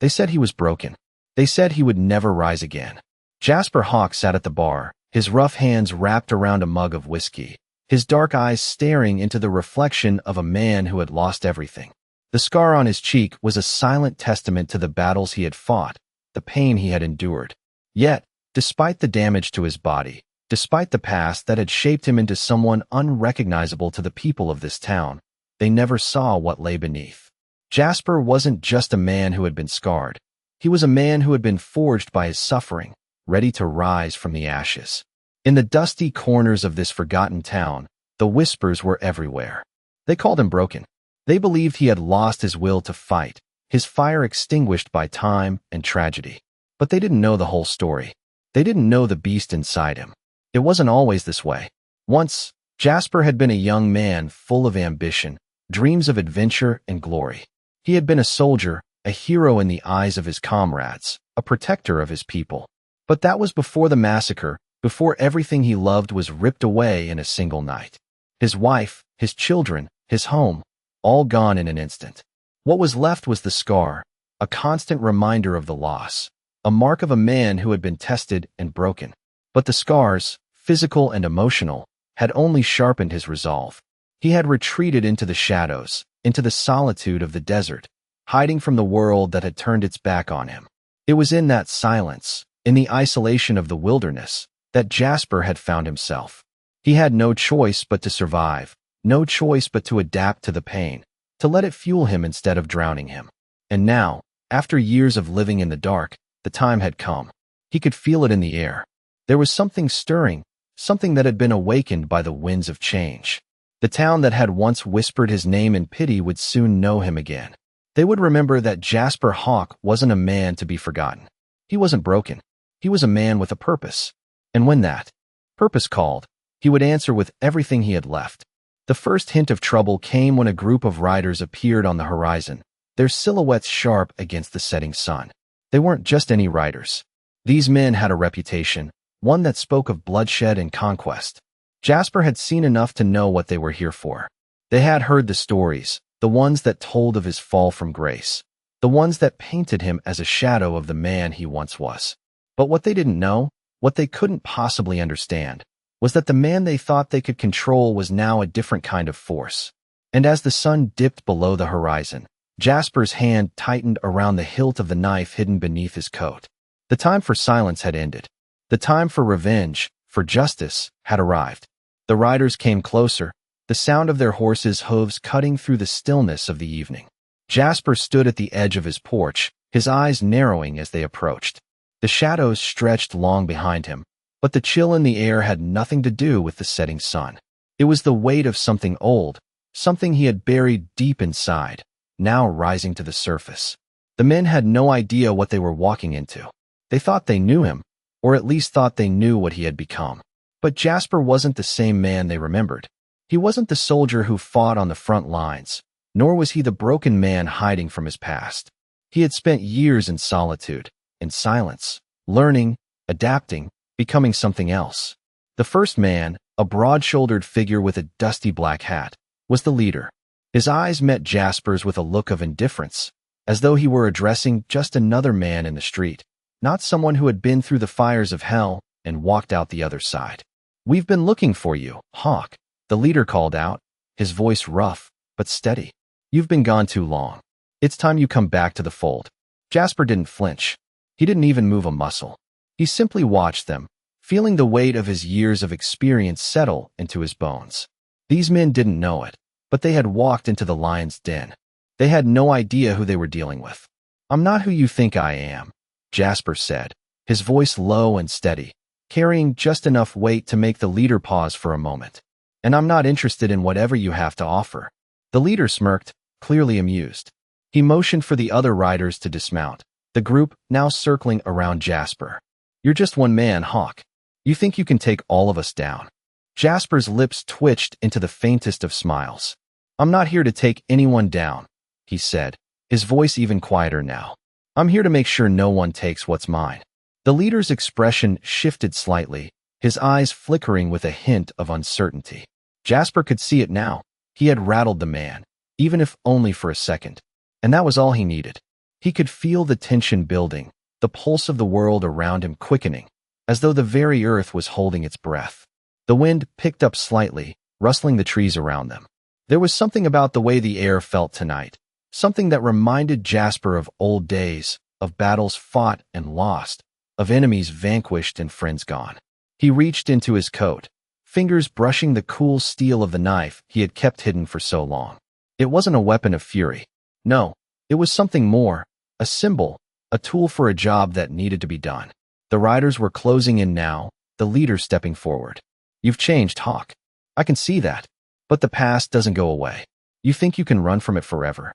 They said he was broken. They said he would never rise again. Jasper Hawke sat at the bar, his rough hands wrapped around a mug of whiskey, his dark eyes staring into the reflection of a man who had lost everything. The scar on his cheek was a silent testament to the battles he had fought, the pain he had endured. Yet, despite the damage to his body, despite the past that had shaped him into someone unrecognizable to the people of this town, they never saw what lay beneath. Jasper wasn't just a man who had been scarred. He was a man who had been forged by his suffering, ready to rise from the ashes. In the dusty corners of this forgotten town, the whispers were everywhere. They called him broken. They believed he had lost his will to fight, his fire extinguished by time and tragedy. But they didn't know the whole story. They didn't know the beast inside him. It wasn't always this way. Once, Jasper had been a young man full of ambition, dreams of adventure and glory. He had been a soldier, a hero in the eyes of his comrades, a protector of his people. But that was before the massacre, before everything he loved was ripped away in a single night. His wife, his children, his home, all gone in an instant. What was left was the scar, a constant reminder of the loss, a mark of a man who had been tested and broken. But the scars, physical and emotional, had only sharpened his resolve. He had retreated into the shadows, into the solitude of the desert, hiding from the world that had turned its back on him. It was in that silence, in the isolation of the wilderness, that Jasper had found himself. He had no choice but to survive, no choice but to adapt to the pain, to let it fuel him instead of drowning him. And now, after years of living in the dark, the time had come. He could feel it in the air. There was something stirring, something that had been awakened by the winds of change. The town that had once whispered his name in pity would soon know him again. They would remember that Jasper Hawke wasn't a man to be forgotten. He wasn't broken. He was a man with a purpose. And when that purpose called, he would answer with everything he had left. The first hint of trouble came when a group of riders appeared on the horizon, their silhouettes sharp against the setting sun. They weren't just any riders. These men had a reputation, one that spoke of bloodshed and conquest. Jasper had seen enough to know what they were here for. They had heard the stories, the ones that told of his fall from grace, the ones that painted him as a shadow of the man he once was. But what they didn't know, what they couldn't possibly understand, was that the man they thought they could control was now a different kind of force. And as the sun dipped below the horizon, Jasper's hand tightened around the hilt of the knife hidden beneath his coat. The time for silence had ended. The time for revenge, for justice, had arrived. The riders came closer, the sound of their horses' hooves cutting through the stillness of the evening. Jasper stood at the edge of his porch, his eyes narrowing as they approached. The shadows stretched long behind him, but the chill in the air had nothing to do with the setting sun. It was the weight of something old, something he had buried deep inside, now rising to the surface. The men had no idea what they were walking into. They thought they knew him, or at least thought they knew what he had become. But Jasper wasn't the same man they remembered. He wasn't the soldier who fought on the front lines, nor was he the broken man hiding from his past. He had spent years in solitude, in silence, learning, adapting, becoming something else. The first man, a broad-shouldered figure with a dusty black hat, was the leader. His eyes met Jasper's with a look of indifference, as though he were addressing just another man in the street, not someone who had been through the fires of hell and walked out the other side. "We've been looking for you, Hawke," the leader called out, his voice rough but steady. "You've been gone too long. It's time you come back to the fold." Jasper didn't flinch. He didn't even move a muscle. He simply watched them, feeling the weight of his years of experience settle into his bones. These men didn't know it, but they had walked into the lion's den. They had no idea who they were dealing with. "I'm not who you think I am," Jasper said, his voice low and steady, carrying just enough weight to make the leader pause for a moment. "And I'm not interested in whatever you have to offer." The leader smirked, clearly amused. He motioned for the other riders to dismount, the group now circling around Jasper. "You're just one man, Hawke. You think you can take all of us down?" Jasper's lips twitched into the faintest of smiles. "I'm not here to take anyone down," he said, his voice even quieter now. "I'm here to make sure no one takes what's mine." The leader's expression shifted slightly, his eyes flickering with a hint of uncertainty. Jasper could see it now. He had rattled the man, even if only for a second. And that was all he needed. He could feel the tension building, the pulse of the world around him quickening, as though the very earth was holding its breath. The wind picked up slightly, rustling the trees around them. There was something about the way the air felt tonight, something that reminded Jasper of old days, of battles fought and lost, of enemies vanquished and friends gone. He reached into his coat, fingers brushing the cool steel of the knife he had kept hidden for so long. It wasn't a weapon of fury. No, it was something more, a symbol, a tool for a job that needed to be done. The riders were closing in now, the leader stepping forward. "You've changed, Hawke. I can see that. But the past doesn't go away. You think you can run from it forever?"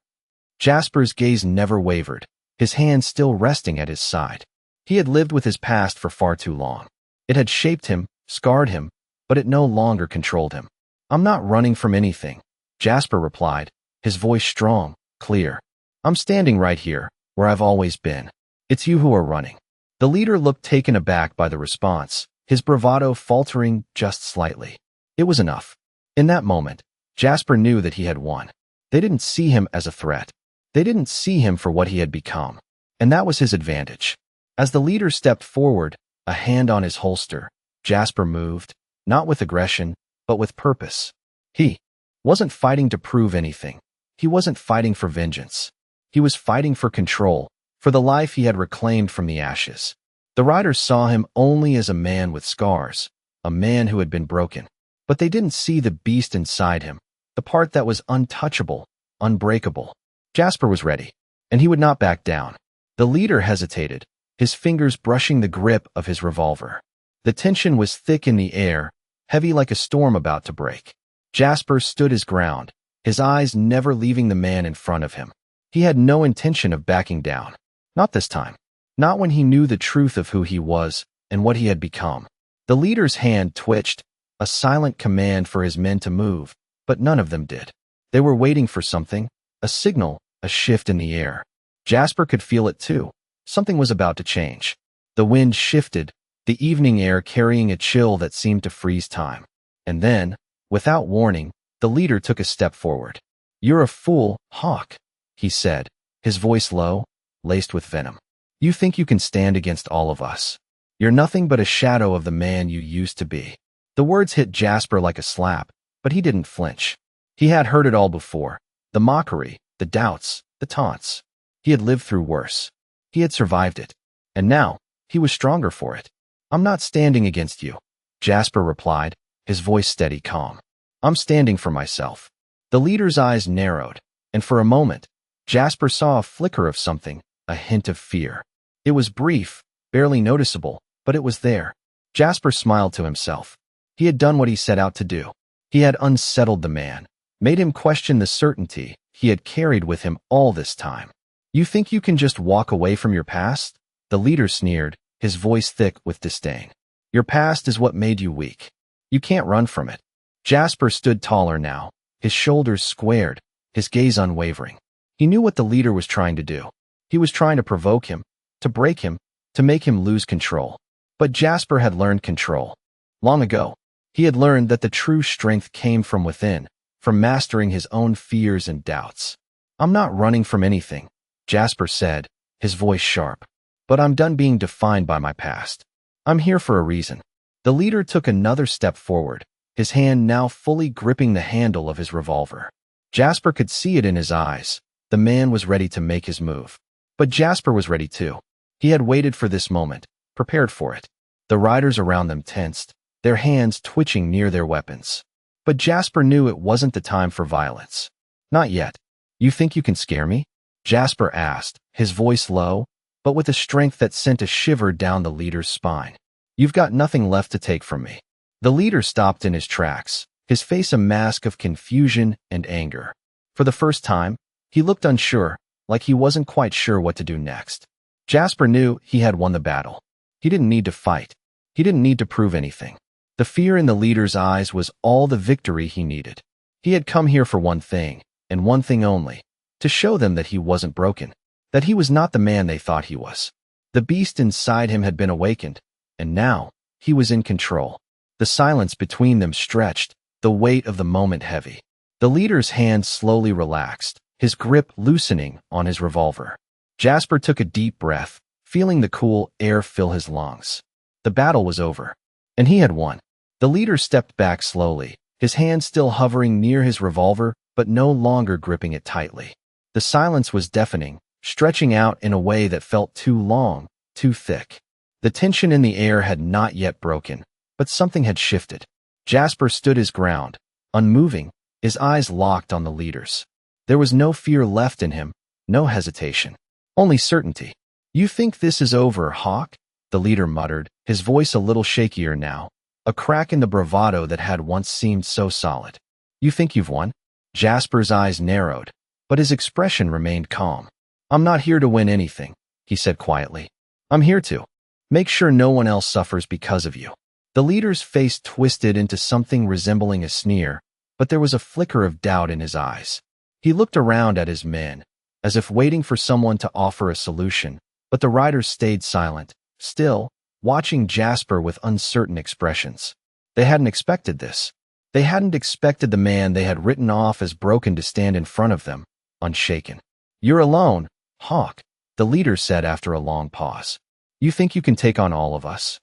Jasper's gaze never wavered, his hand still resting at his side. He had lived with his past for far too long. It had shaped him, scarred him, but it no longer controlled him. "I'm not running from anything," Jasper replied, his voice strong, clear. "I'm standing right here, where I've always been. It's you who are running." The leader looked taken aback by the response, his bravado faltering just slightly. It was enough. In that moment, Jasper knew that he had won. They didn't see him as a threat. They didn't see him for what he had become. And that was his advantage. As the leader stepped forward, a hand on his holster, Jasper moved, not with aggression, but with purpose. He wasn't fighting to prove anything. He wasn't fighting for vengeance. He was fighting for control, for the life he had reclaimed from the ashes. The riders saw him only as a man with scars, a man who had been broken. But they didn't see the beast inside him, the part that was untouchable, unbreakable. Jasper was ready, and he would not back down. The leader hesitated, his fingers brushing the grip of his revolver. The tension was thick in the air, heavy like a storm about to break. Jasper stood his ground, his eyes never leaving the man in front of him. He had no intention of backing down. Not this time. Not when he knew the truth of who he was and what he had become. The leader's hand twitched, a silent command for his men to move, but none of them did. They were waiting for something, a signal, a shift in the air. Jasper could feel it too. Something was about to change. The wind shifted, the evening air carrying a chill that seemed to freeze time. And then, without warning, the leader took a step forward. "You're a fool, Hawke," he said, his voice low, laced with venom. "You think you can stand against all of us. You're nothing but a shadow of the man you used to be." The words hit Jasper like a slap, but he didn't flinch. He had heard it all before. The mockery, the doubts, the taunts. He had lived through worse. He had survived it. And now, he was stronger for it. "I'm not standing against you," Jasper replied, his voice steady, calm. "I'm standing for myself." The leader's eyes narrowed, and for a moment, Jasper saw a flicker of something, a hint of fear. It was brief, barely noticeable, but it was there. Jasper smiled to himself. He had done what he set out to do. He had unsettled the man, made him question the certainty he had carried with him all this time. "You think you can just walk away from your past?" The leader sneered, his voice thick with disdain. "Your past is what made you weak. You can't run from it." Jasper stood taller now, his shoulders squared, his gaze unwavering. He knew what the leader was trying to do. He was trying to provoke him, to break him, to make him lose control. But Jasper had learned control. Long ago, he had learned that the true strength came from within, from mastering his own fears and doubts. "I'm not running from anything," Jasper said, his voice sharp. "But I'm done being defined by my past. I'm here for a reason." The leader took another step forward, his hand now fully gripping the handle of his revolver. Jasper could see it in his eyes. The man was ready to make his move. But Jasper was ready too. He had waited for this moment, prepared for it. The riders around them tensed, their hands twitching near their weapons. But Jasper knew it wasn't the time for violence. "Not yet. You think you can scare me?" Jasper asked, his voice low, but with a strength that sent a shiver down the leader's spine. "You've got nothing left to take from me." The leader stopped in his tracks, his face a mask of confusion and anger. For the first time, he looked unsure, like he wasn't quite sure what to do next. Jasper knew he had won the battle. He didn't need to fight. He didn't need to prove anything. The fear in the leader's eyes was all the victory he needed. He had come here for one thing, and one thing only, to show them that he wasn't broken, that he was not the man they thought he was. The beast inside him had been awakened, and now he was in control. The silence between them stretched, the weight of the moment heavy. The leader's hand slowly relaxed, his grip loosening on his revolver. Jasper took a deep breath, feeling the cool air fill his lungs. The battle was over, and he had won. The leader stepped back slowly, his hand still hovering near his revolver, but no longer gripping it tightly. The silence was deafening, stretching out in a way that felt too long, too thick. The tension in the air had not yet broken, but something had shifted. Jasper stood his ground, unmoving, his eyes locked on the leader's. There was no fear left in him, no hesitation, only certainty. "You think this is over, Hawke?" the leader muttered, his voice a little shakier now, a crack in the bravado that had once seemed so solid. "You think you've won?" Jasper's eyes narrowed, but his expression remained calm. "I'm not here to win anything," he said quietly. "I'm here to make sure no one else suffers because of you." The leader's face twisted into something resembling a sneer, but there was a flicker of doubt in his eyes. He looked around at his men, as if waiting for someone to offer a solution, but the riders stayed silent, still, watching Jasper with uncertain expressions. They hadn't expected this. They hadn't expected the man they had written off as broken to stand in front of them, unshaken. "You're alone, Hawke," the leader said after a long pause. "You think you can take on all of us?"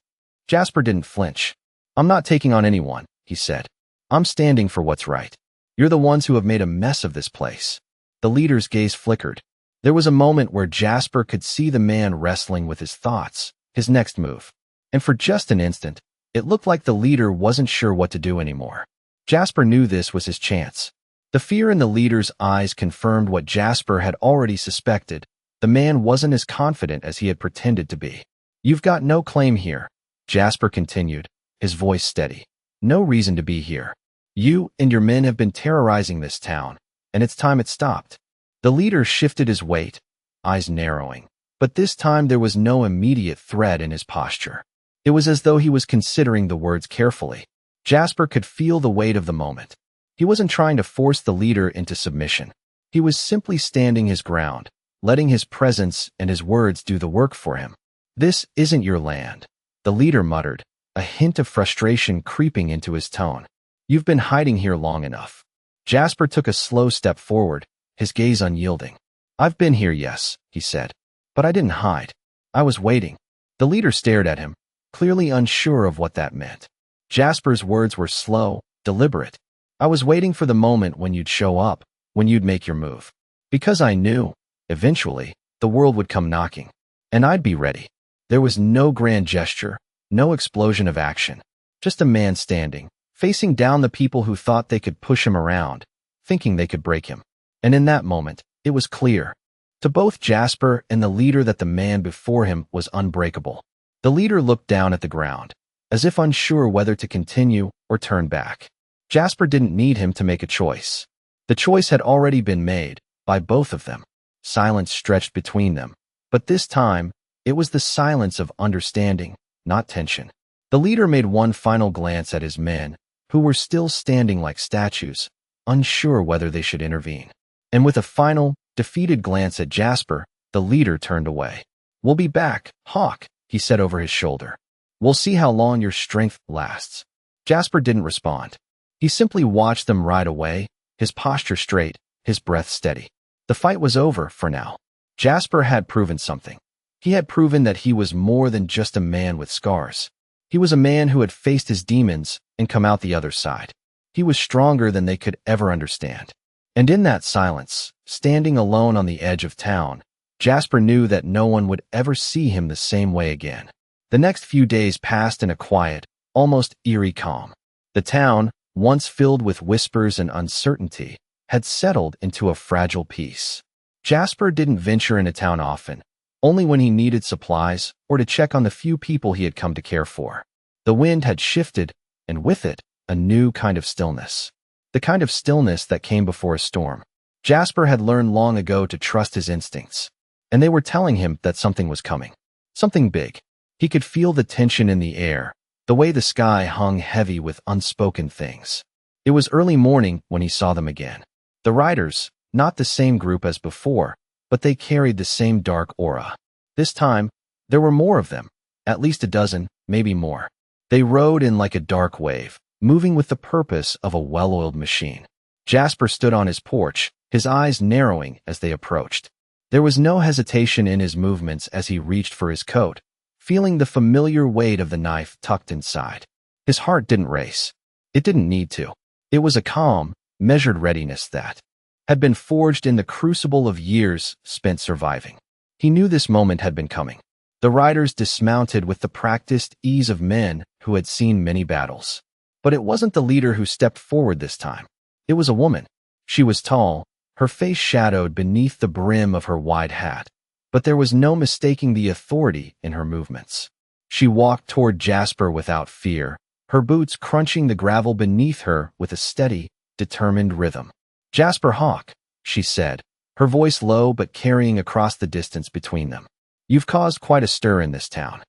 Jasper didn't flinch. "I'm not taking on anyone," he said. "I'm standing for what's right. You're the ones who have made a mess of this place." The leader's gaze flickered. There was a moment where Jasper could see the man wrestling with his thoughts, his next move. And for just an instant, it looked like the leader wasn't sure what to do anymore. Jasper knew this was his chance. The fear in the leader's eyes confirmed what Jasper had already suspected. The man wasn't as confident as he had pretended to be. "You've got no claim here," Jasper continued, his voice steady. "No reason to be here. You and your men have been terrorizing this town, and it's time it stopped." The leader shifted his weight, eyes narrowing, but this time there was no immediate threat in his posture. It was as though he was considering the words carefully. Jasper could feel the weight of the moment. He wasn't trying to force the leader into submission. He was simply standing his ground, letting his presence and his words do the work for him. "This isn't your land," the leader muttered, a hint of frustration creeping into his tone. "You've been hiding here long enough." Jasper took a slow step forward, his gaze unyielding. "I've been here, yes," he said, "but I didn't hide. I was waiting." The leader stared at him, clearly unsure of what that meant. Jasper's words were slow, deliberate. "I was waiting for the moment when you'd show up, when you'd make your move. Because I knew, eventually, the world would come knocking. And I'd be ready." There was no grand gesture, no explosion of action. Just a man standing, facing down the people who thought they could push him around, thinking they could break him. And in that moment, it was clear to both Jasper and the leader that the man before him was unbreakable. The leader looked down at the ground, as if unsure whether to continue or turn back. Jasper didn't need him to make a choice. The choice had already been made, by both of them. Silence stretched between them, but this time, it was the silence of understanding, not tension. The leader made one final glance at his men, who were still standing like statues, unsure whether they should intervene. And with a final, defeated glance at Jasper, the leader turned away. "We'll be back, Hawke," he said over his shoulder. "We'll see how long your strength lasts." Jasper didn't respond. He simply watched them ride away, his posture straight, his breath steady. The fight was over for now. Jasper had proven something. He had proven that he was more than just a man with scars. He was a man who had faced his demons and come out the other side. He was stronger than they could ever understand. And in that silence, standing alone on the edge of town, Jasper knew that no one would ever see him the same way again. The next few days passed in a quiet, almost eerie calm. The town, once filled with whispers and uncertainty, had settled into a fragile peace. Jasper didn't venture into town often, only when he needed supplies or to check on the few people he had come to care for. The wind had shifted, and with it, a new kind of stillness. The kind of stillness that came before a storm. Jasper had learned long ago to trust his instincts, and they were telling him that something was coming. Something big. He could feel the tension in the air, the way the sky hung heavy with unspoken things. It was early morning when he saw them again. The riders, not the same group as before, but they carried the same dark aura. This time, there were more of them, at least a dozen, maybe more. They rode in like a dark wave, moving with the purpose of a well-oiled machine. Jasper stood on his porch, his eyes narrowing as they approached. There was no hesitation in his movements as he reached for his coat, feeling the familiar weight of the knife tucked inside. His heart didn't race. It didn't need to. It was a calm, measured readiness that had been forged in the crucible of years spent surviving. He knew this moment had been coming. The riders dismounted with the practiced ease of men who had seen many battles. But it wasn't the leader who stepped forward this time. It was a woman. She was tall, her face shadowed beneath the brim of her wide hat, but there was no mistaking the authority in her movements. She walked toward Jasper without fear, her boots crunching the gravel beneath her with a steady, determined rhythm. "Jasper Hawke," she said, her voice low but carrying across the distance between them. "You've caused quite a stir in this town."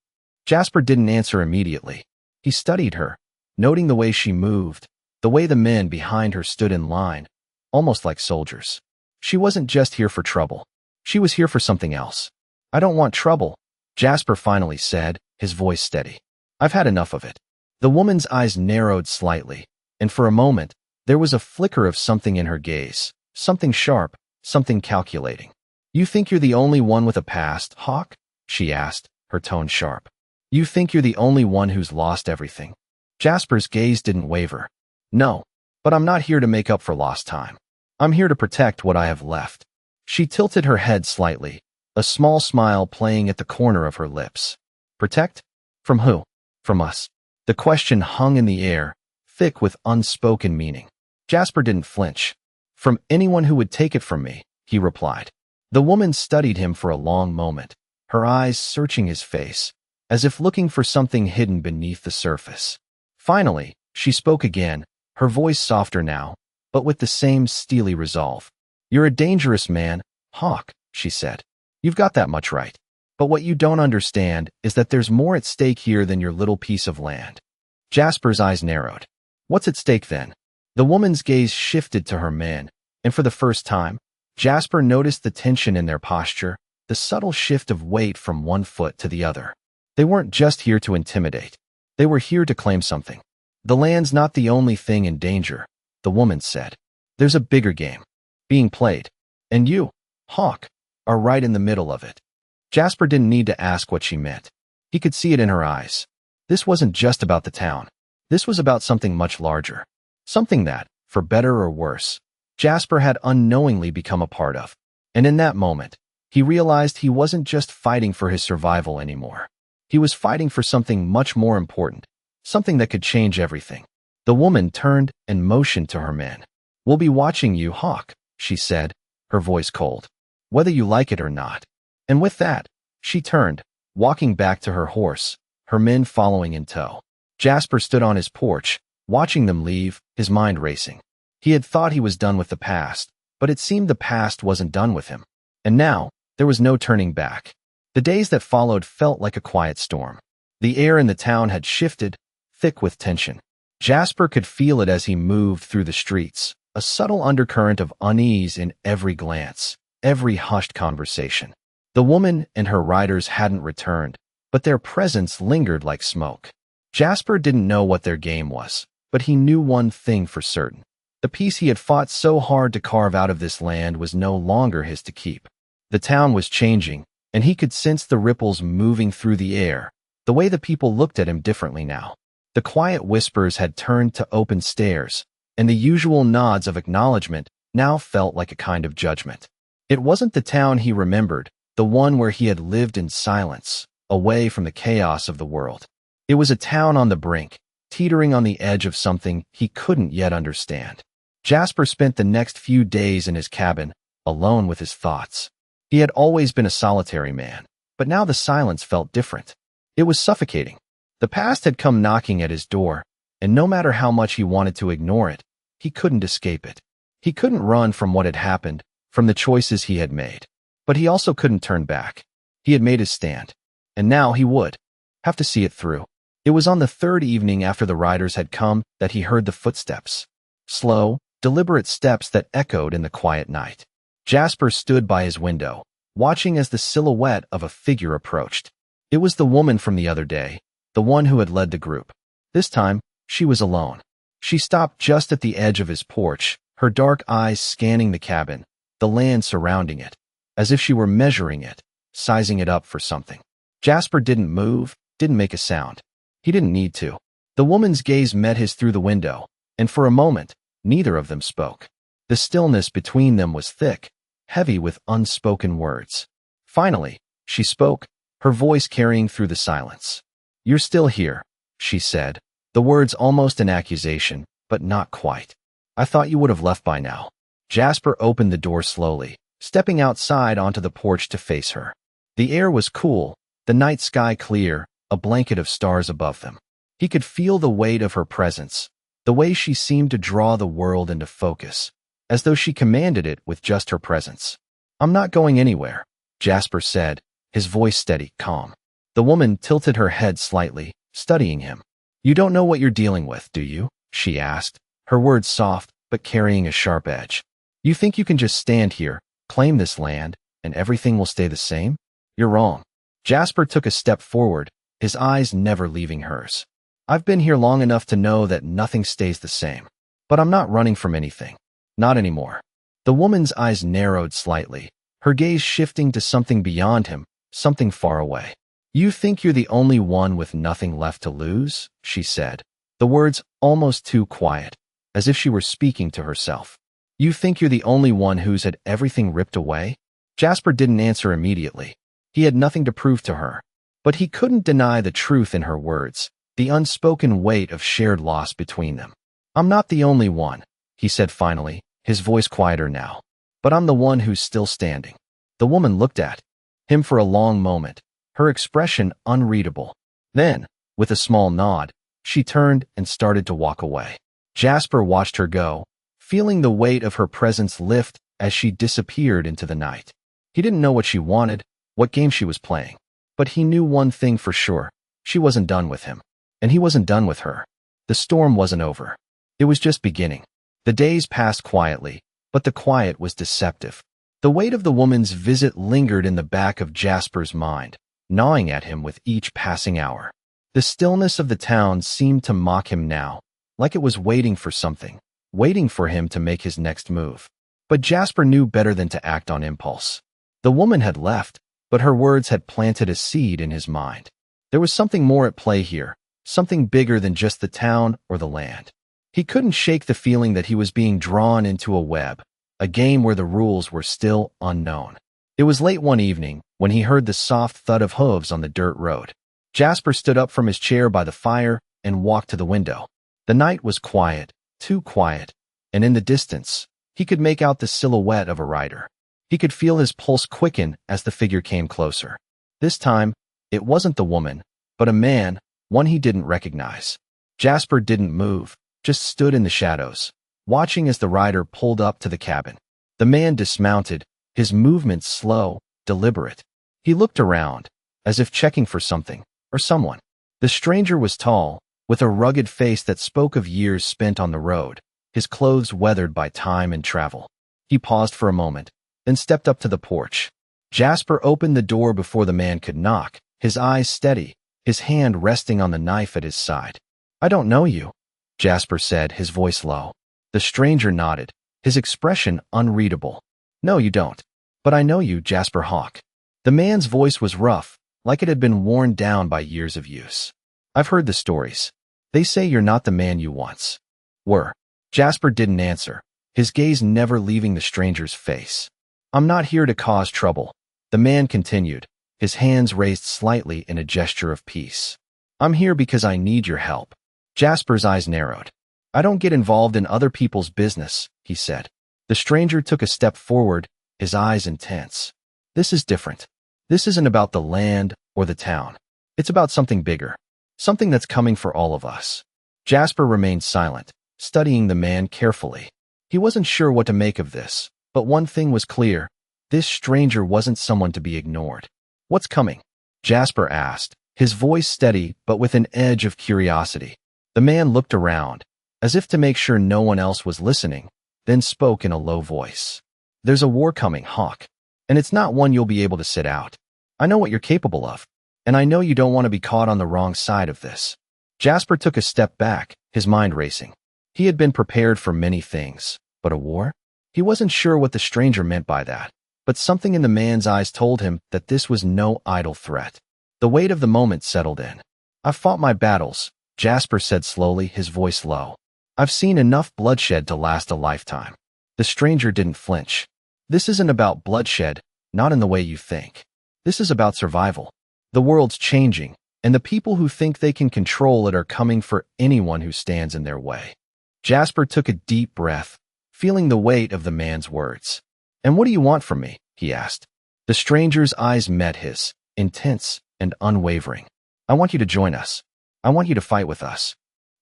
Jasper didn't answer immediately. He studied her, noting the way she moved, the way the men behind her stood in line, almost like soldiers. She wasn't just here for trouble. She was here for something else. "I don't want trouble," Jasper finally said, his voice steady. "I've had enough of it." The woman's eyes narrowed slightly, and for a moment, there was a flicker of something in her gaze, something sharp, something calculating. "You think you're the only one with a past, Hawke?" she asked, her tone sharp. "You think you're the only one who's lost everything?" Jasper's gaze didn't waver. "No, but I'm not here to make up for lost time. I'm here to protect what I have left." She tilted her head slightly, a small smile playing at the corner of her lips. "Protect? From who?" "From us." The question hung in the air, thick with unspoken meaning. Jasper didn't flinch. "From anyone who would take it from me," he replied. The woman studied him for a long moment, her eyes searching his face, as if looking for something hidden beneath the surface. Finally, she spoke again, her voice softer now, but with the same steely resolve. "You're a dangerous man, Hawke," she said. "You've got that much right. But what you don't understand is that there's more at stake here than your little piece of land." Jasper's eyes narrowed. "What's at stake then?" The woman's gaze shifted to her men, and for the first time, Jasper noticed the tension in their posture, the subtle shift of weight from one foot to the other. They weren't just here to intimidate. They were here to claim something. "The land's not the only thing in danger," the woman said. "There's a bigger game being played, and you, Hawke, are right in the middle of it." Jasper didn't need to ask what she meant. He could see it in her eyes. This wasn't just about the town. This was about something much larger. Something that, for better or worse, Jasper had unknowingly become a part of. And in that moment, he realized he wasn't just fighting for his survival anymore. He was fighting for something much more important, something that could change everything. The woman turned and motioned to her men. "We'll be watching you, Hawke," she said, her voice cold, "whether you like it or not." And with that, she turned, walking back to her horse, her men following in tow. Jasper stood on his porch, watching them leave, his mind racing. He had thought he was done with the past, but it seemed the past wasn't done with him. And now, there was no turning back. The days that followed felt like a quiet storm. The air in the town had shifted, thick with tension. Jasper could feel it as he moved through the streets, a subtle undercurrent of unease in every glance, every hushed conversation. The woman and her riders hadn't returned, but their presence lingered like smoke. Jasper didn't know what their game was, but he knew one thing for certain. The piece he had fought so hard to carve out of this land was no longer his to keep. The town was changing, and he could sense the ripples moving through the air, the way the people looked at him differently now. The quiet whispers had turned to open stares, and the usual nods of acknowledgement now felt like a kind of judgment. It wasn't the town he remembered, the one where he had lived in silence, away from the chaos of the world. It was a town on the brink, teetering on the edge of something he couldn't yet understand. Jasper spent the next few days in his cabin, alone with his thoughts. He had always been a solitary man, but now the silence felt different. It was suffocating. The past had come knocking at his door, and no matter how much he wanted to ignore it, he couldn't escape it. He couldn't run from what had happened, from the choices he had made. But he also couldn't turn back. He had made his stand, and now he would have to see it through. It was on the third evening after the riders had come that he heard the footsteps. Slow, deliberate steps that echoed in the quiet night. Jasper stood by his window, watching as the silhouette of a figure approached. It was the woman from the other day, the one who had led the group. This time, she was alone. She stopped just at the edge of his porch, her dark eyes scanning the cabin, the land surrounding it. as if she were measuring it, sizing it up for something. Jasper didn't move, didn't make a sound. He didn't need to. The woman's gaze met his through the window, and for a moment, neither of them spoke. The stillness between them was thick, heavy with unspoken words. Finally, she spoke, her voice carrying through the silence. "You're still here," she said, the words almost an accusation, but not quite. "I thought you would have left by now." Jasper opened the door slowly, stepping outside onto the porch to face her. The air was cool, the night sky clear, a blanket of stars above them. He could feel the weight of her presence, the way she seemed to draw the world into focus, as though she commanded it with just her presence. "I'm not going anywhere," Jasper said, his voice steady, calm. The woman tilted her head slightly, studying him. "You don't know what you're dealing with, do you?" she asked, her words soft but carrying a sharp edge. "You think you can just stand here, claim this land, and everything will stay the same? You're wrong." Jasper took a step forward, his eyes never leaving hers. "I've been here long enough to know that nothing stays the same. But I'm not running from anything. Not anymore." The woman's eyes narrowed slightly, her gaze shifting to something beyond him, something far away. "You think you're the only one with nothing left to lose?" she said, the words almost too quiet, as if she were speaking to herself. "You think you're the only one who's had everything ripped away?" Jasper didn't answer immediately. He had nothing to prove to her. But he couldn't deny the truth in her words, the unspoken weight of shared loss between them. "I'm not the only one," he said finally, his voice quieter now. "But I'm the one who's still standing." The woman looked at him for a long moment, her expression unreadable. Then, with a small nod, she turned and started to walk away. Jasper watched her go, feeling the weight of her presence lift as she disappeared into the night. He didn't know what she wanted, what game she was playing. But he knew one thing for sure. She wasn't done with him. And he wasn't done with her. The storm wasn't over. It was just beginning. The days passed quietly, but the quiet was deceptive. The weight of the woman's visit lingered in the back of Jasper's mind, gnawing at him with each passing hour. The stillness of the town seemed to mock him now, like it was waiting for something, waiting for him to make his next move. But Jasper knew better than to act on impulse. The woman had left, but her words had planted a seed in his mind. There was something more at play here, something bigger than just the town or the land. He couldn't shake the feeling that he was being drawn into a web, a game where the rules were still unknown. It was late one evening when he heard the soft thud of hooves on the dirt road. Jasper stood up from his chair by the fire and walked to the window. The night was quiet, too quiet, and in the distance, he could make out the silhouette of a rider. He could feel his pulse quicken as the figure came closer. This time, it wasn't the woman, but a man, one he didn't recognize. Jasper didn't move, just stood in the shadows, watching as the rider pulled up to the cabin. The man dismounted, his movements slow, deliberate. He looked around, as if checking for something, or someone. The stranger was tall, with a rugged face that spoke of years spent on the road, his clothes weathered by time and travel. He paused for a moment, then stepped up to the porch. Jasper opened the door before the man could knock, his eyes steady, his hand resting on the knife at his side. "I don't know you," Jasper said, his voice low. The stranger nodded, his expression unreadable. "No, you don't. But I know you, Jasper Hawke." The man's voice was rough, like it had been worn down by years of use. "I've heard the stories. They say you're not the man you once were." Jasper didn't answer, his gaze never leaving the stranger's face. "I'm not here to cause trouble," the man continued, his hands raised slightly in a gesture of peace. "I'm here because I need your help." Jasper's eyes narrowed. "I don't get involved in other people's business," he said. The stranger took a step forward, his eyes intense. "This is different. This isn't about the land or the town. It's about something bigger, something that's coming for all of us." Jasper remained silent, studying the man carefully. He wasn't sure what to make of this, but one thing was clear. This stranger wasn't someone to be ignored. "What's coming?" Jasper asked, his voice steady but with an edge of curiosity. The man looked around, as if to make sure no one else was listening, then spoke in a low voice. "There's a war coming, Hawke, and it's not one you'll be able to sit out. I know what you're capable of, and I know you don't want to be caught on the wrong side of this." Jasper took a step back, his mind racing. He had been prepared for many things, but a war? He wasn't sure what the stranger meant by that. but something in the man's eyes told him that this was no idle threat. The weight of the moment settled in. "I've fought my battles," Jasper said slowly, his voice low. "I've seen enough bloodshed to last a lifetime." The stranger didn't flinch. "This isn't about bloodshed, not in the way you think. This is about survival. The world's changing, and the people who think they can control it are coming for anyone who stands in their way." Jasper took a deep breath, feeling the weight of the man's words. "And what do you want from me?" he asked. The stranger's eyes met his, intense and unwavering. "I want you to join us. I want you to fight with us."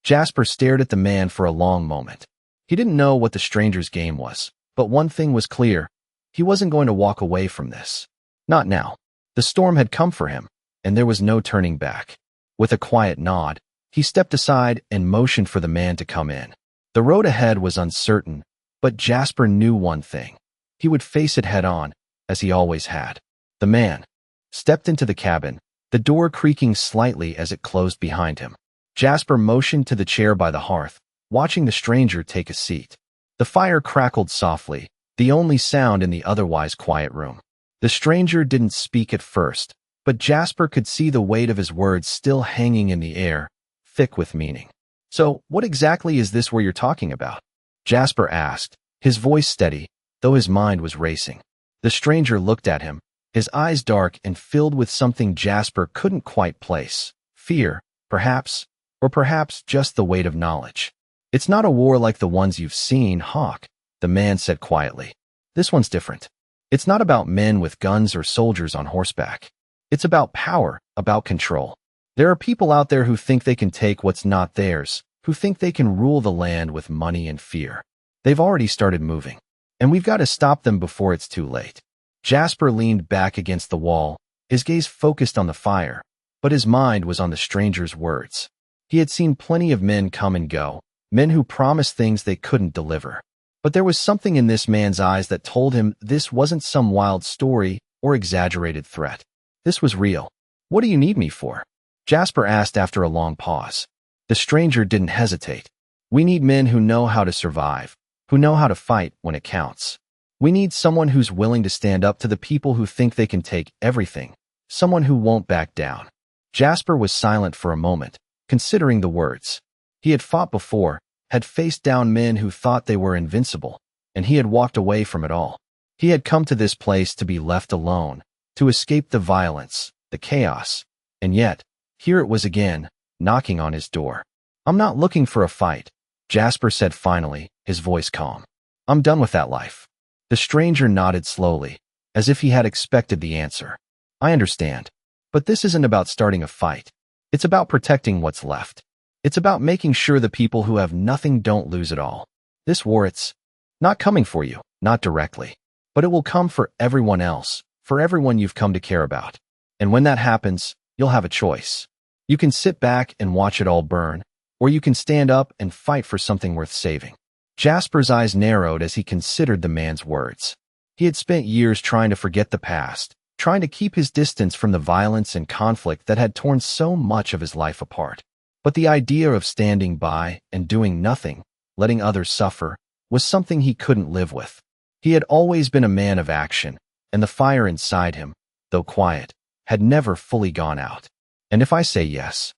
Jasper stared at the man for a long moment. He didn't know what the stranger's game was, but one thing was clear. He wasn't going to walk away from this. Not now. The storm had come for him, and there was no turning back. With a quiet nod, he stepped aside and motioned for the man to come in. The road ahead was uncertain, but Jasper knew one thing. He would face it head on, as he always had. The man stepped into the cabin, the door creaking slightly as it closed behind him. Jasper motioned to the chair by the hearth, watching the stranger take a seat. The fire crackled softly, the only sound in the otherwise quiet room. The stranger didn't speak at first, but Jasper could see the weight of his words still hanging in the air, thick with meaning. "So, what exactly is this where you're talking about?" Jasper asked, his voice steady, though his mind was racing. The stranger looked at him, his eyes dark and filled with something Jasper couldn't quite place. Fear, perhaps, or perhaps just the weight of knowledge. "It's not a war like the ones you've seen, Hawke," the man said quietly. "This one's different. It's not about men with guns or soldiers on horseback. It's about power, about control. There are people out there who think they can take what's not theirs, who think they can rule the land with money and fear. They've already started moving, and we've got to stop them before it's too late." Jasper leaned back against the wall, his gaze focused on the fire, but his mind was on the stranger's words. He had seen plenty of men come and go, men who promised things they couldn't deliver. But there was something in this man's eyes that told him this wasn't some wild story or exaggerated threat. This was real. "What do you need me for?" Jasper asked after a long pause. The stranger didn't hesitate. "We need men who know how to survive, who know how to fight when it counts. We need someone who's willing to stand up to the people who think they can take everything, someone who won't back down." Jasper was silent for a moment, considering the words. He had fought before, had faced down men who thought they were invincible, and he had walked away from it all. He had come to this place to be left alone, to escape the violence, the chaos, and yet, here it was again, knocking on his door. "I'm not looking for a fight," Jasper said finally, his voice calm. "I'm done with that life." The stranger nodded slowly, as if he had expected the answer. "I understand. But this isn't about starting a fight. It's about protecting what's left. It's about making sure the people who have nothing don't lose it all. This war, it's not coming for you, not directly. But it will come for everyone else, for everyone you've come to care about. And when that happens, you'll have a choice. You can sit back and watch it all burn, or you can stand up and fight for something worth saving." Jasper's eyes narrowed as he considered the man's words. He had spent years trying to forget the past, trying to keep his distance from the violence and conflict that had torn so much of his life apart. But the idea of standing by and doing nothing, letting others suffer, was something he couldn't live with. He had always been a man of action, and the fire inside him, though quiet, had never fully gone out. "And if I say yes?"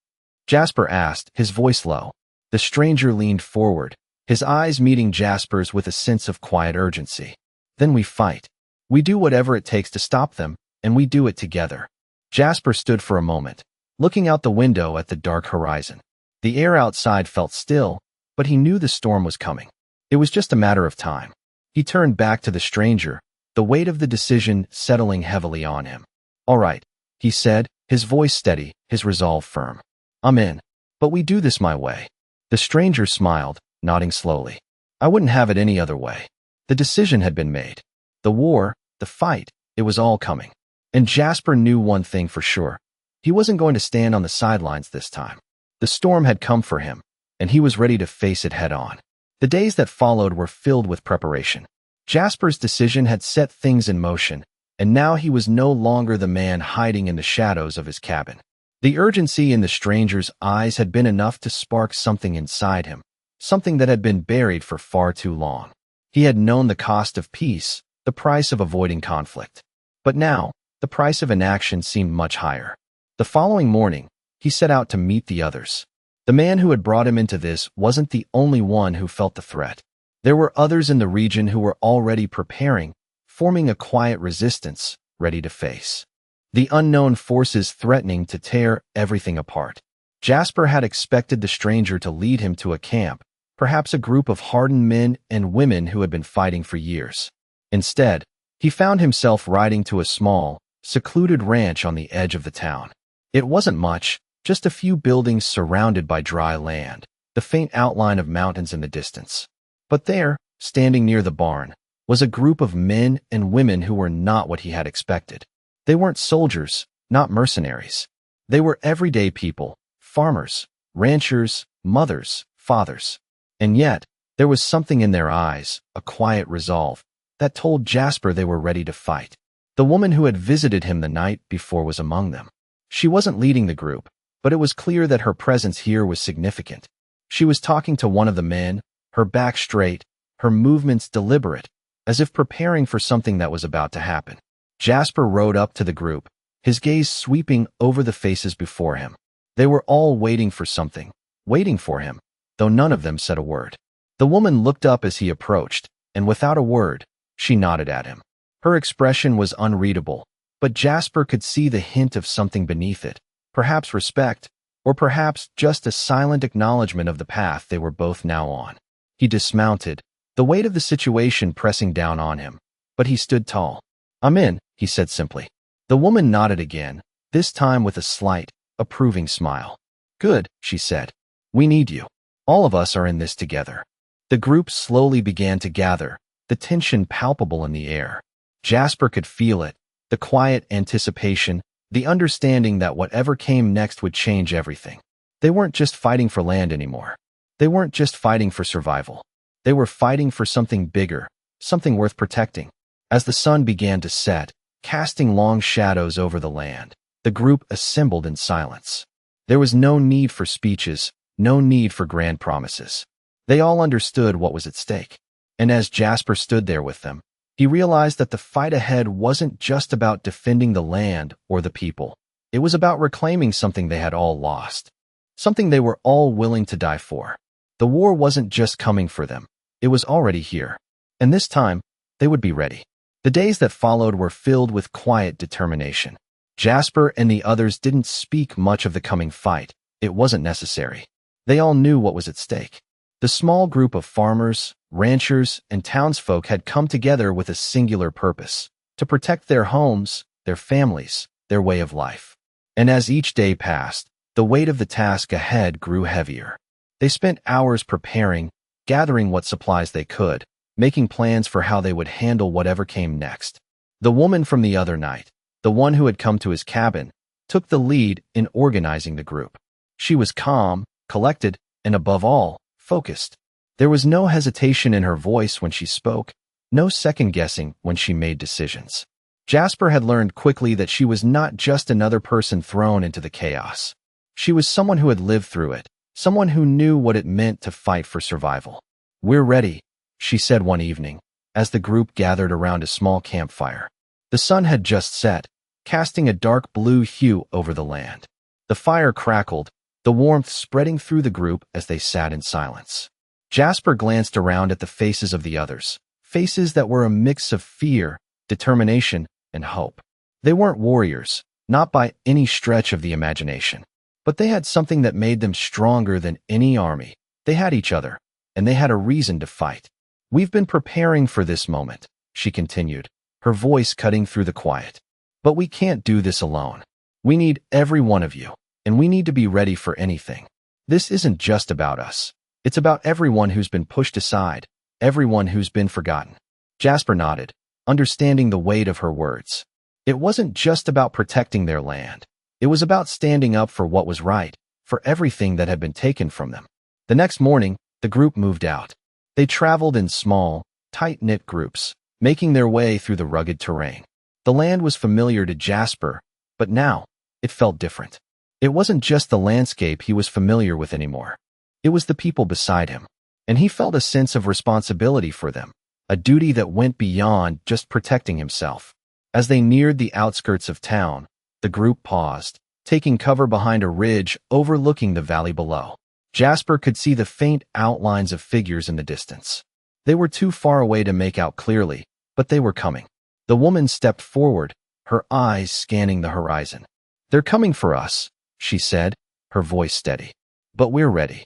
Jasper asked, his voice low. The stranger leaned forward, his eyes meeting Jasper's with a sense of quiet urgency. "Then we fight. We do whatever it takes to stop them, and we do it together." Jasper stood for a moment, looking out the window at the dark horizon. The air outside felt still, but he knew the storm was coming. It was just a matter of time. He turned back to the stranger, the weight of the decision settling heavily on him. "All right," he said, his voice steady, his resolve firm. "I'm in. But we do this my way." The stranger smiled, nodding slowly. "I wouldn't have it any other way." The decision had been made. The war, the fight, it was all coming. And Jasper knew one thing for sure. He wasn't going to stand on the sidelines this time. The storm had come for him, and he was ready to face it head on. The days that followed were filled with preparation. Jasper's decision had set things in motion, and now he was no longer the man hiding in the shadows of his cabin. The urgency in the stranger's eyes had been enough to spark something inside him, something that had been buried for far too long. He had known the cost of peace, the price of avoiding conflict. But now, the price of inaction seemed much higher. The following morning, he set out to meet the others. The man who had brought him into this wasn't the only one who felt the threat. There were others in the region who were already preparing, forming a quiet resistance, ready to face the unknown forces threatening to tear everything apart. Jasper had expected the stranger to lead him to a camp, perhaps a group of hardened men and women who had been fighting for years. Instead, he found himself riding to a small, secluded ranch on the edge of the town. It wasn't much, just a few buildings surrounded by dry land, the faint outline of mountains in the distance. But there, standing near the barn, was a group of men and women who were not what he had expected. They weren't soldiers, not mercenaries. They were everyday people, farmers, ranchers, mothers, fathers. And yet, there was something in their eyes, a quiet resolve, that told Jasper they were ready to fight. The woman who had visited him the night before was among them. She wasn't leading the group, but it was clear that her presence here was significant. She was talking to one of the men, her back straight, her movements deliberate, as if preparing for something that was about to happen. Jasper rode up to the group, his gaze sweeping over the faces before him. They were all waiting for something, waiting for him, though none of them said a word. The woman looked up as he approached, and without a word, she nodded at him. Her expression was unreadable, but Jasper could see the hint of something beneath it, perhaps respect, or perhaps just a silent acknowledgement of the path they were both now on. He dismounted, the weight of the situation pressing down on him, but he stood tall. "I'm in," he said simply. The woman nodded again, this time with a slight, approving smile. "Good," she said. "We need you. All of us are in this together." The group slowly began to gather, the tension palpable in the air. Jasper could feel it, the quiet anticipation, the understanding that whatever came next would change everything. They weren't just fighting for land anymore. They weren't just fighting for survival. They were fighting for something bigger, something worth protecting. As the sun began to set, casting long shadows over the land, the group assembled in silence. There was no need for speeches, no need for grand promises. They all understood what was at stake. And as Jasper stood there with them, he realized that the fight ahead wasn't just about defending the land or the people. It was about reclaiming something they had all lost, something they were all willing to die for. The war wasn't just coming for them. It was already here. And this time, they would be ready. The days that followed were filled with quiet determination. Jasper and the others didn't speak much of the coming fight. It wasn't necessary. They all knew what was at stake. The small group of farmers, ranchers, and townsfolk had come together with a singular purpose: to protect their homes, their families, their way of life. And as each day passed, the weight of the task ahead grew heavier. They spent hours preparing, gathering what supplies they could, making plans for how they would handle whatever came next. The woman from the other night, the one who had come to his cabin, took the lead in organizing the group. She was calm, collected, and above all, focused. There was no hesitation in her voice when she spoke, no second-guessing when she made decisions. Jasper had learned quickly that she was not just another person thrown into the chaos. She was someone who had lived through it, someone who knew what it meant to fight for survival. "We're ready," she said one evening, as the group gathered around a small campfire. The sun had just set, casting a dark blue hue over the land. The fire crackled, the warmth spreading through the group as they sat in silence. Jasper glanced around at the faces of the others, faces that were a mix of fear, determination, and hope. They weren't warriors, not by any stretch of the imagination, but they had something that made them stronger than any army. They had each other, and they had a reason to fight. "We've been preparing for this moment," she continued, her voice cutting through the quiet. "But we can't do this alone. We need every one of you, and we need to be ready for anything. This isn't just about us. It's about everyone who's been pushed aside, everyone who's been forgotten." Jasper nodded, understanding the weight of her words. It wasn't just about protecting their land. It was about standing up for what was right, for everything that had been taken from them. The next morning, the group moved out. They traveled in small, tight-knit groups, making their way through the rugged terrain. The land was familiar to Jasper, but now, it felt different. It wasn't just the landscape he was familiar with anymore. It was the people beside him, and he felt a sense of responsibility for them, a duty that went beyond just protecting himself. As they neared the outskirts of town, the group paused, taking cover behind a ridge overlooking the valley below. Jasper could see the faint outlines of figures in the distance. They were too far away to make out clearly, but they were coming. The woman stepped forward, her eyes scanning the horizon. "They're coming for us," she said, her voice steady. "But we're ready."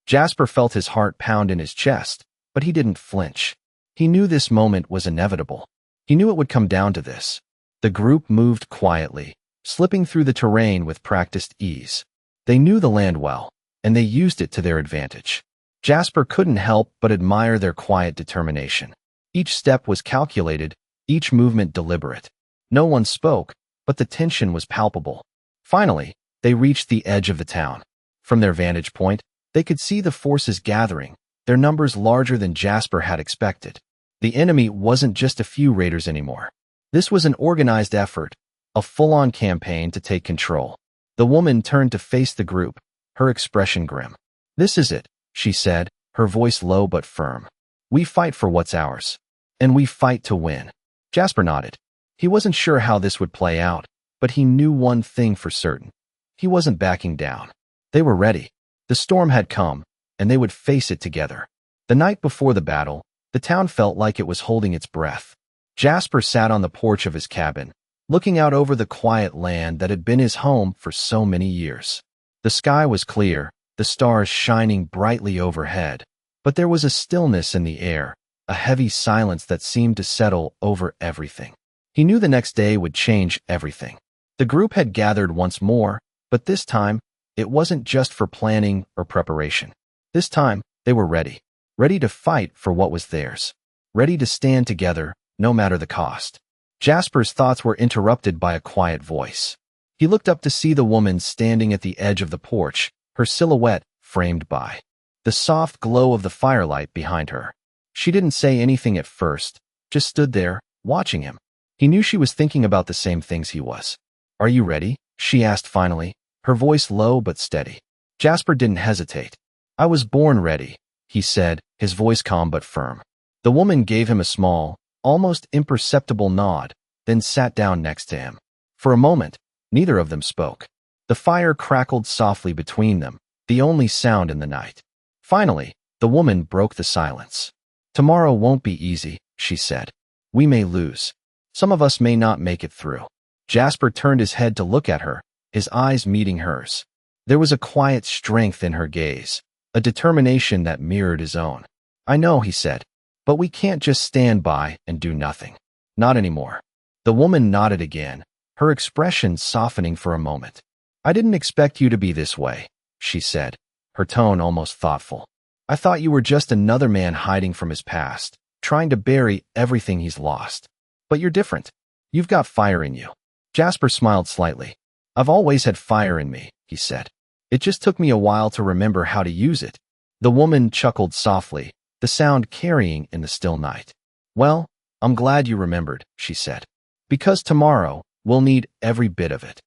Jasper felt his heart pound in his chest, but he didn't flinch. He knew this moment was inevitable. He knew it would come down to this. The group moved quietly, slipping through the terrain with practiced ease. They knew the land well, and they used it to their advantage. Jasper couldn't help but admire their quiet determination. Each step was calculated, each movement deliberate. No one spoke, but the tension was palpable. Finally, they reached the edge of the town. From their vantage point, they could see the forces gathering, their numbers larger than Jasper had expected. The enemy wasn't just a few raiders anymore. This was an organized effort, a full-on campaign to take control. The woman turned to face the group, her expression grim. "This is it," she said, her voice low but firm. "We fight for what's ours. And we fight to win." Jasper nodded. He wasn't sure how this would play out, but he knew one thing for certain. He wasn't backing down. They were ready. The storm had come, and they would face it together. The night before the battle, the town felt like it was holding its breath. Jasper sat on the porch of his cabin, looking out over the quiet land that had been his home for so many years. The sky was clear, the stars shining brightly overhead, but there was a stillness in the air, a heavy silence that seemed to settle over everything. He knew the next day would change everything. The group had gathered once more, but this time, it wasn't just for planning or preparation. This time, they were ready. Ready to fight for what was theirs. Ready to stand together, no matter the cost. Jasper's thoughts were interrupted by a quiet voice. He looked up to see the woman standing at the edge of the porch, her silhouette framed by the soft glow of the firelight behind her. She didn't say anything at first, just stood there, watching him. He knew she was thinking about the same things he was. "Are you ready?" she asked finally, her voice low but steady. Jasper didn't hesitate. "I was born ready," he said, his voice calm but firm. The woman gave him a small, almost imperceptible nod, then sat down next to him. For a moment, neither of them spoke. The fire crackled softly between them, the only sound in the night. Finally, the woman broke the silence. "Tomorrow won't be easy," she said. "We may lose. Some of us may not make it through." Jasper turned his head to look at her, his eyes meeting hers. There was a quiet strength in her gaze, a determination that mirrored his own. "I know," he said, "but we can't just stand by and do nothing. Not anymore." The woman nodded again, her expression softening for a moment. "I didn't expect you to be this way," she said, her tone almost thoughtful. "I thought you were just another man hiding from his past, trying to bury everything he's lost. But you're different. You've got fire in you." Jasper smiled slightly. "I've always had fire in me," he said. "It just took me a while to remember how to use it." The woman chuckled softly, the sound carrying in the still night. "Well, I'm glad you remembered," she said. "Because tomorrow, we'll need every bit of it."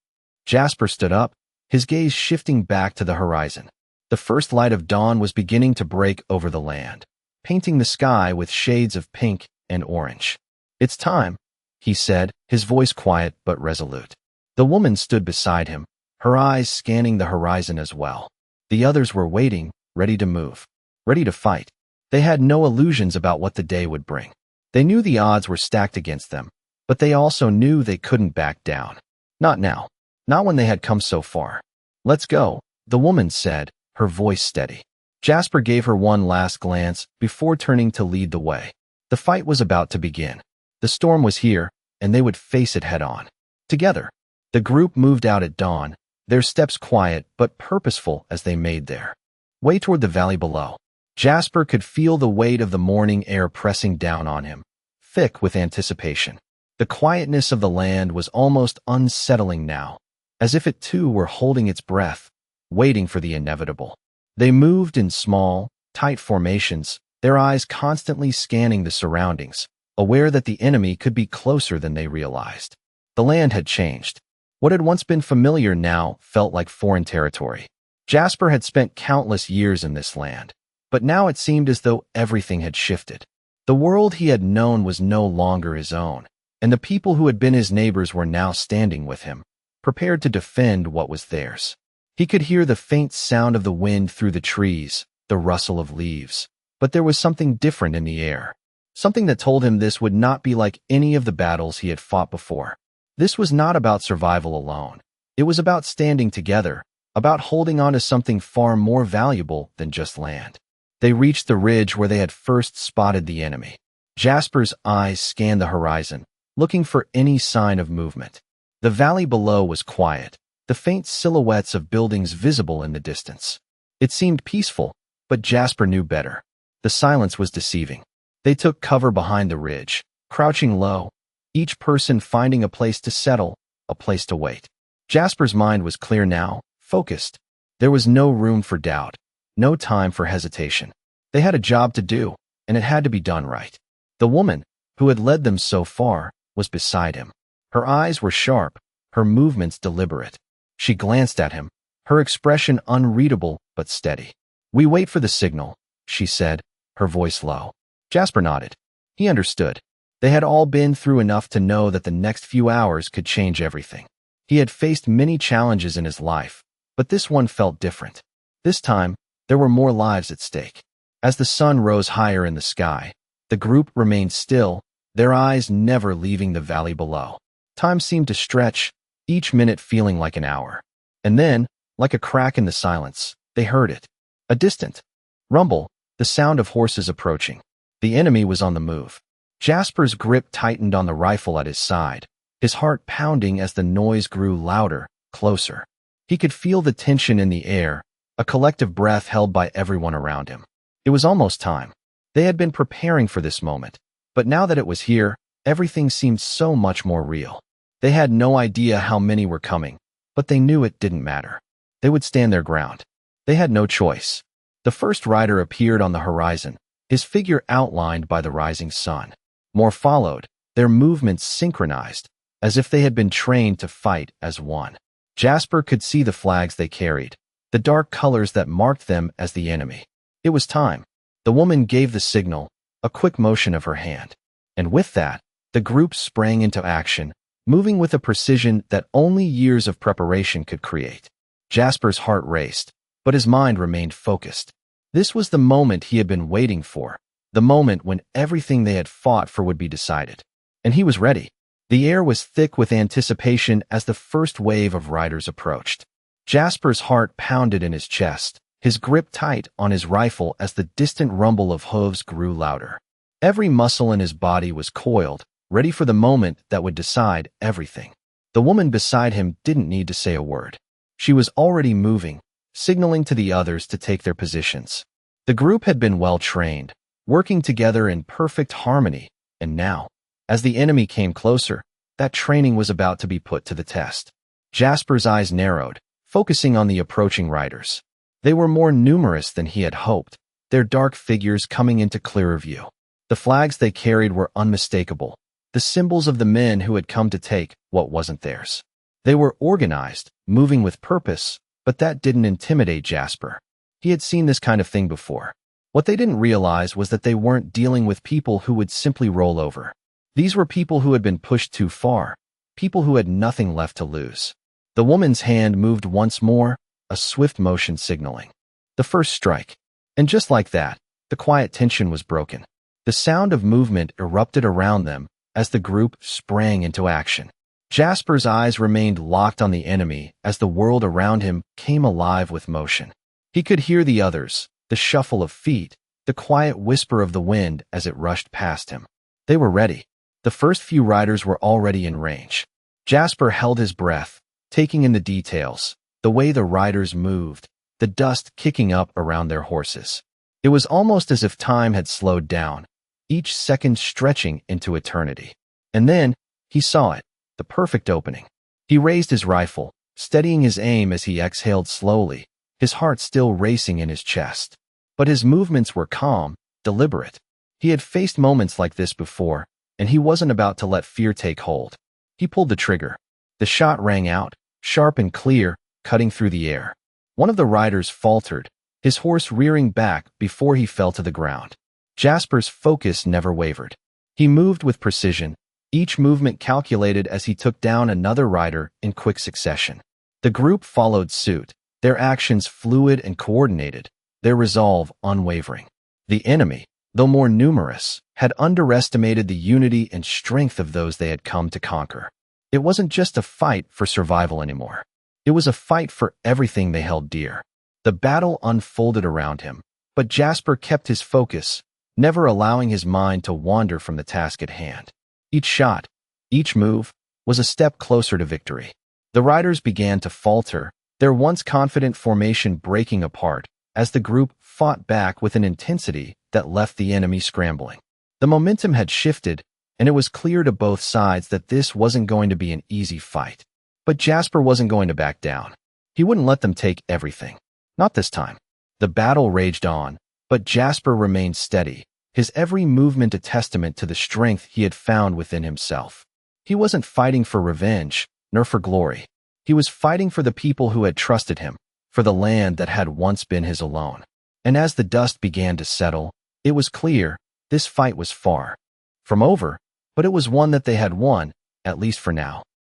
Jasper stood up, his gaze shifting back to the horizon. The first light of dawn was beginning to break over the land, painting the sky with shades of pink and orange. "It's time," he said, his voice quiet but resolute. The woman stood beside him, her eyes scanning the horizon as well. The others were waiting, ready to move, ready to fight. They had no illusions about what the day would bring. They knew the odds were stacked against them, but they also knew they couldn't back down. Not now. Not when they had come so far. "Let's go," the woman said, her voice steady. Jasper gave her one last glance before turning to lead the way. The fight was about to begin. The storm was here, and they would face it head-on. Together, the group moved out at dawn, their steps quiet but purposeful as they made their way toward the valley below. Jasper could feel the weight of the morning air pressing down on him, thick with anticipation. The quietness of the land was almost unsettling now, as if it too were holding its breath, waiting for the inevitable. They moved in small, tight formations, their eyes constantly scanning the surroundings, aware that the enemy could be closer than they realized. The land had changed. What had once been familiar now felt like foreign territory. Jasper had spent countless years in this land, but now it seemed as though everything had shifted. The world he had known was no longer his own, and the people who had been his neighbors were now standing with him, prepared to defend what was theirs. He could hear the faint sound of the wind through the trees, the rustle of leaves, but there was something different in the air. Something that told him this would not be like any of the battles he had fought before. This was not about survival alone. It was about standing together, about holding on to something far more valuable than just land. They reached the ridge where they had first spotted the enemy. Jasper's eyes scanned the horizon, looking for any sign of movement. The valley below was quiet, the faint silhouettes of buildings visible in the distance. It seemed peaceful, but Jasper knew better. The silence was deceiving. They took cover behind the ridge, crouching low, each person finding a place to settle, a place to wait. Jasper's mind was clear now, focused. There was no room for doubt, no time for hesitation. They had a job to do, and it had to be done right. The woman, who had led them so far, was beside him. Her eyes were sharp, her movements deliberate. She glanced at him, her expression unreadable but steady. "We wait for the signal," she said, her voice low. Jasper nodded. He understood. They had all been through enough to know that the next few hours could change everything. He had faced many challenges in his life, but this one felt different. This time, there were more lives at stake. As the sun rose higher in the sky, the group remained still, their eyes never leaving the valley below. Time seemed to stretch, each minute feeling like an hour. And then, like a crack in the silence, they heard it. A distant rumble, the sound of horses approaching. The enemy was on the move. Jasper's grip tightened on the rifle at his side, his heart pounding as the noise grew louder, closer. He could feel the tension in the air, a collective breath held by everyone around him. It was almost time. They had been preparing for this moment, but now that it was here, everything seemed so much more real. They had no idea how many were coming, but they knew it didn't matter. They would stand their ground. They had no choice. The first rider appeared on the horizon, his figure outlined by the rising sun. More followed, their movements synchronized, as if they had been trained to fight as one. Jasper could see the flags they carried, the dark colors that marked them as the enemy. It was time. The woman gave the signal, a quick motion of her hand. And with that, the group sprang into action, moving with a precision that only years of preparation could create. Jasper's heart raced, but his mind remained focused. This was the moment he had been waiting for, the moment when everything they had fought for would be decided. And he was ready. The air was thick with anticipation as the first wave of riders approached. Jasper's heart pounded in his chest, his grip tight on his rifle as the distant rumble of hooves grew louder. Every muscle in his body was coiled, ready for the moment that would decide everything. The woman beside him didn't need to say a word. She was already moving, signaling to the others to take their positions. The group had been well trained, working together in perfect harmony, and now, as the enemy came closer, that training was about to be put to the test. Jasper's eyes narrowed, focusing on the approaching riders. They were more numerous than he had hoped, their dark figures coming into clearer view. The flags they carried were unmistakable, the symbols of the men who had come to take what wasn't theirs. They were organized, moving with purpose, but that didn't intimidate Jasper. He had seen this kind of thing before. What they didn't realize was that they weren't dealing with people who would simply roll over. These were people who had been pushed too far, people who had nothing left to lose. The woman's hand moved once more, a swift motion signaling. The first strike. And just like that, the quiet tension was broken. The sound of movement erupted around them as the group sprang into action. Jasper's eyes remained locked on the enemy as the world around him came alive with motion. He could hear the others, the shuffle of feet, the quiet whisper of the wind as it rushed past him. They were ready. The first few riders were already in range. Jasper held his breath, taking in the details, the way the riders moved, the dust kicking up around their horses. It was almost as if time had slowed down, each second stretching into eternity. And then, he saw it, the perfect opening. He raised his rifle, steadying his aim as he exhaled slowly, his heart still racing in his chest. But his movements were calm, deliberate. He had faced moments like this before, and he wasn't about to let fear take hold. He pulled the trigger. The shot rang out, sharp and clear, cutting through the air. One of the riders faltered, his horse rearing back before he fell to the ground. Jasper's focus never wavered. He moved with precision, each movement calculated as he took down another rider in quick succession. The group followed suit, their actions fluid and coordinated, their resolve unwavering. The enemy, though more numerous, had underestimated the unity and strength of those they had come to conquer. It wasn't just a fight for survival anymore. It was a fight for everything they held dear. The battle unfolded around him, but Jasper kept his focus, never allowing his mind to wander from the task at hand. Each shot, each move, was a step closer to victory. The riders began to falter, their once confident formation breaking apart, as the group fought back with an intensity that left the enemy scrambling. The momentum had shifted, and it was clear to both sides that this wasn't going to be an easy fight. But Jasper wasn't going to back down. He wouldn't let them take everything. Not this time. The battle raged on, but Jasper remained steady, his every movement a testament to the strength he had found within himself. He wasn't fighting for revenge, nor for glory. He was fighting for the people who had trusted him, for the land that had once been his alone. And as the dust began to settle, it was clear this fight was far from over, but it was one that they had won, at least for now.